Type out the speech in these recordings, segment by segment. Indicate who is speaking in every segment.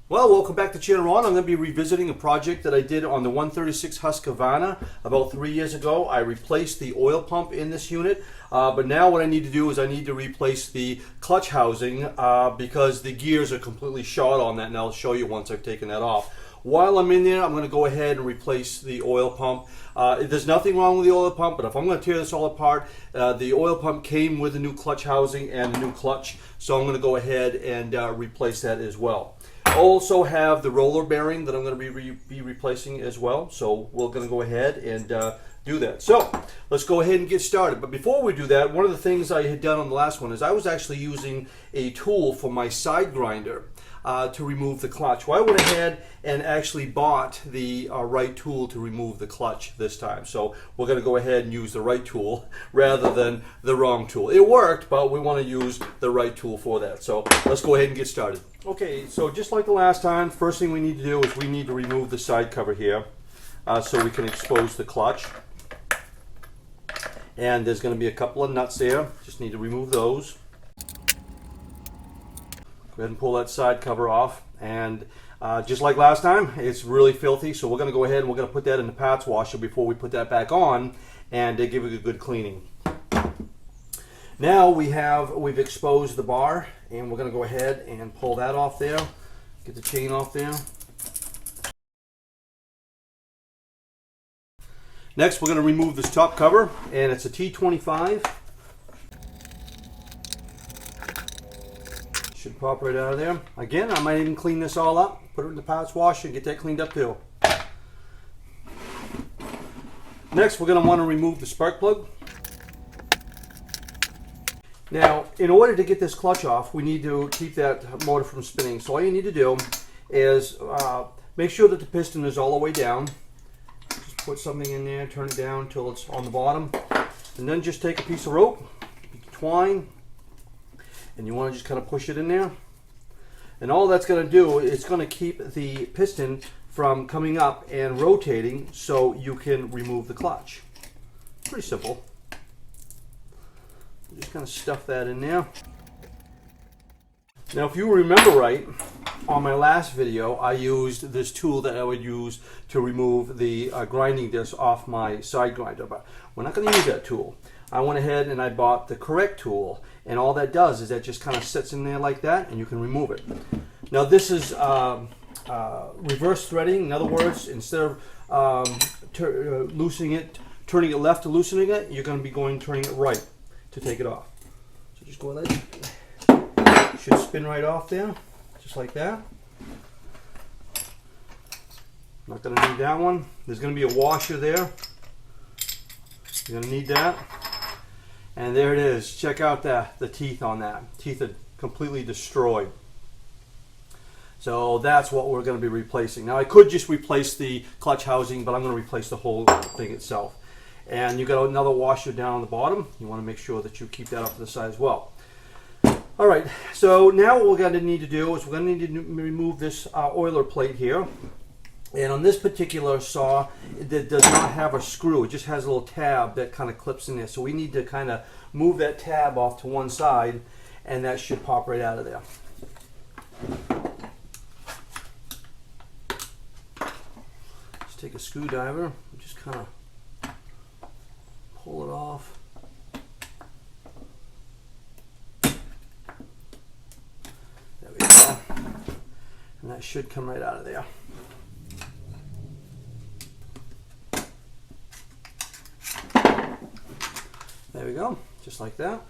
Speaker 1: Well, welcome back to Channel On. I'm going to be revisiting a project that I did on the 136 Husqvarna about 3 years ago. I replaced the oil pump in this unit, but now what I need to do is I need to replace the clutch housing because the gears are completely shot on that, and I'll show you once I've taken that off. While I'm in there, I'm going to go ahead and replace the oil pump. There's nothing wrong with the oil pump, but if I'm going to tear this all apart, the oil pump came with a new clutch housing and a new clutch, so I'm going to go ahead and replace that as well. Also have the roller bearing that I'm going to be replacing as well, so we're going to go ahead and do that. So let's go ahead and get started. But before we do that, one of the things I had done on the last one is I was actually using a tool for my side grinder to remove the clutch. Well, I went ahead and actually bought the right tool to remove the clutch this time. So we're going to go ahead and use the right tool rather than the wrong tool. It worked, but we want to use the right tool for that. So let's go ahead and get started. Okay, so just like the last time, first thing we need to do is we need to remove the side cover here so we can expose the clutch. And there's going to be a couple of nuts there. Just need to remove those. Go ahead and pull that side cover off, and just like last time, it's really filthy, so we're going to go ahead and we're going to put that in the parts washer before we put that back on and give it a good cleaning. Now we've exposed the bar, and we're going to go ahead and pull that off there, get the chain off there. Next, we're going to remove this top cover, and it's a T25. Should pop right out of there. Again, I might even clean this all up, put it in the parts washer, and get that cleaned up too. Next, we're going to want to remove the spark plug. Now, in order to get this clutch off, we need to keep that motor from spinning. So all you need to do is make sure that the piston is all the way down. Just put something in there, turn it down until it's on the bottom, and then just take a piece of rope, twine, and you want to just kind of push it in there. And all that's going to do is it's going to keep the piston from coming up and rotating so you can remove the clutch. Pretty simple. Just kind of stuff that in there. Now, if you remember right, on my last video, I used this tool that I would use to remove the grinding disc off my side grinder, but we're not going to use that tool. I went ahead and I bought the correct tool, and all that does is that just kind of sits in there like that, and you can remove it. Now, this is reverse threading. In other words, instead of loosening it, turning it left to loosening it, you're going to be turning it right to take it off. So just go like that. It should spin right off there, just like that. Not going to need that one. There's going to be a washer there. You're going to need that. And there it is. Check out the teeth on that. Teeth are completely destroyed. So that's what we're going to be replacing. Now, I could just replace the clutch housing, but I'm going to replace the whole thing itself. And you've got another washer down on the bottom. You want to make sure that you keep that up to the side as well. All right, so now what we're going to need to do is we're going to need to remove this oiler plate here. And on this particular saw, it does not have a screw. It just has a little tab that kind of clips in there. So we need to kind of move that tab off to one side, and that should pop right out of there. Just take a screwdriver and just kind of pull it off. There we go. And that should come right out of there. There we go, just like that.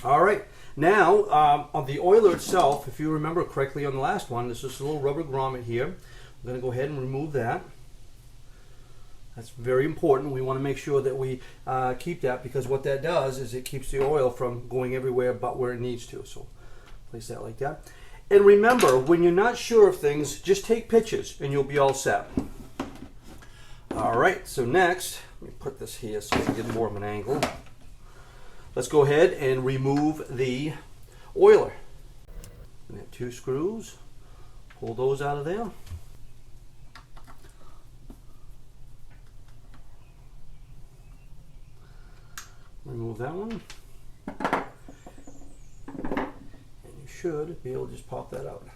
Speaker 1: All right, now on the oiler itself, if you remember correctly on the last one, this is a little rubber grommet here. We're going to go ahead and remove that. That's very important. We want to make sure that we keep that, because what that does is it keeps the oil from going everywhere but where it needs to. So place that like that. And remember, when you're not sure of things, just take pictures and you'll be all set. All right, so next, let me put this here so we can get more of an angle. Let's go ahead and remove the oiler. We have 2 screws. Pull those out of there. Remove that one. And you should be able to just pop that out.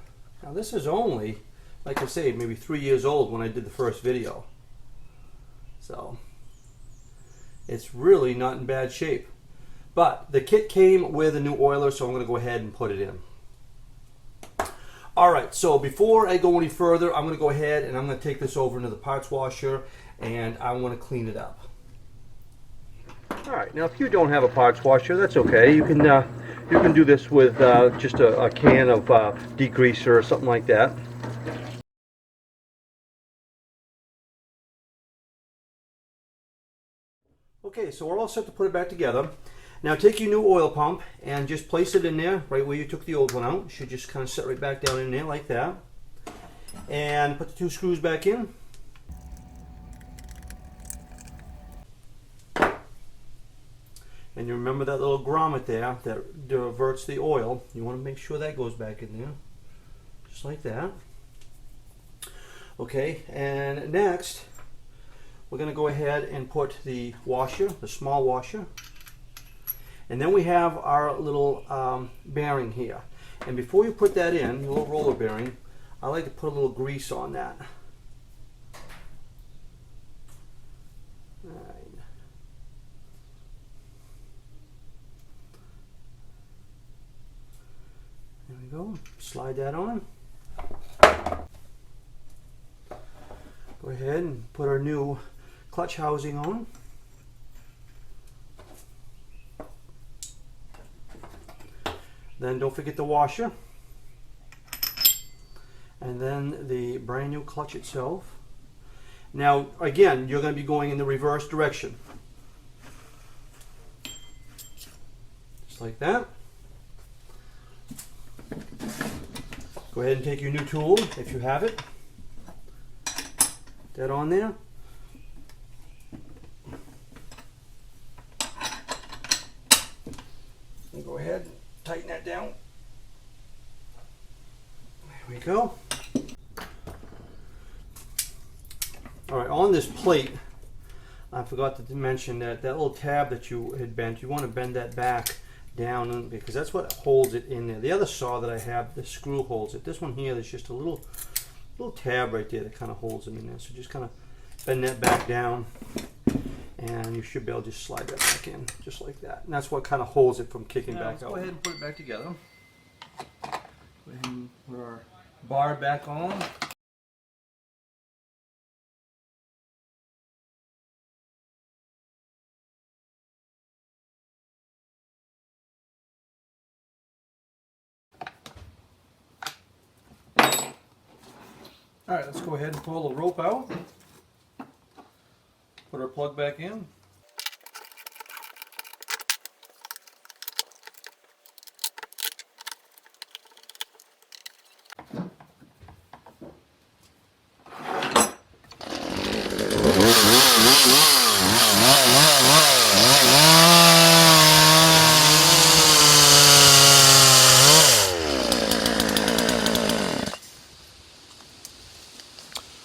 Speaker 1: Now this is only, like I say, maybe 3 years old when I did the first video. So it's really not in bad shape. But the kit came with a new oiler, so I'm going to go ahead and put it in. Alright, so before I go any further, I'm going to go ahead and I'm going to take this over into the parts washer and I want to clean it up. Alright, now if you don't have a parts washer, that's okay. You can do this with just a can of degreaser or something like that. Okay, so we're all set to put it back together. Now take your new oil pump and just place it in there, right where you took the old one out. It should just kind of sit right back down in there like that. And put the 2 screws back in. And you remember that little grommet there that diverts the oil. You want to make sure that goes back in there. Just like that. Okay, and next we're going to go ahead and put the washer, the small washer. And then we have our little bearing here. And before you put that in, the little roller bearing, I like to put a little grease on that. All right. There we go. Slide that on. Go ahead and put our new clutch housing on. Then don't forget the washer, and then the brand new clutch itself. Now again, you're going to be going in the reverse direction, just like that. Go ahead and take your new tool if you have it. Put that on there. And go ahead and tighten that down. There we go. Alright, on this plate, I forgot to mention that little tab that you had bent, you want to bend that back down because that's what holds it in there. The other saw that I have, the screw holds it. This one here, there's just a little tab right there that kind of holds them in there. So just kind of bend that back down. And you should be able to just slide that back in, just like that. And that's what kind of holds it from kicking back out. Let's go ahead and put it back together. Go ahead and put our bar back on. Alright, let's go ahead and pull the rope out. Put our plug back in.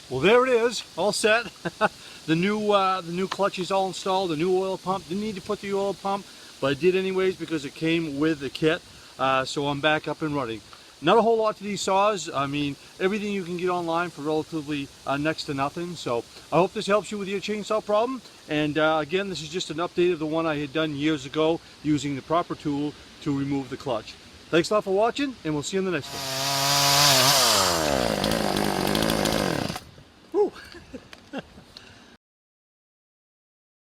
Speaker 1: Well, there it is, all set. The new clutch is all installed, the new oil pump. Didn't need to put the oil pump, but I did anyways because it came with the kit. So I'm back up and running. Not a whole lot to these saws. I mean, everything you can get online for relatively next to nothing. So I hope this helps you with your chainsaw problem. And again, this is just an update of the one I had done years ago using the proper tool to remove the clutch. Thanks a lot for watching, and we'll see you in the next one.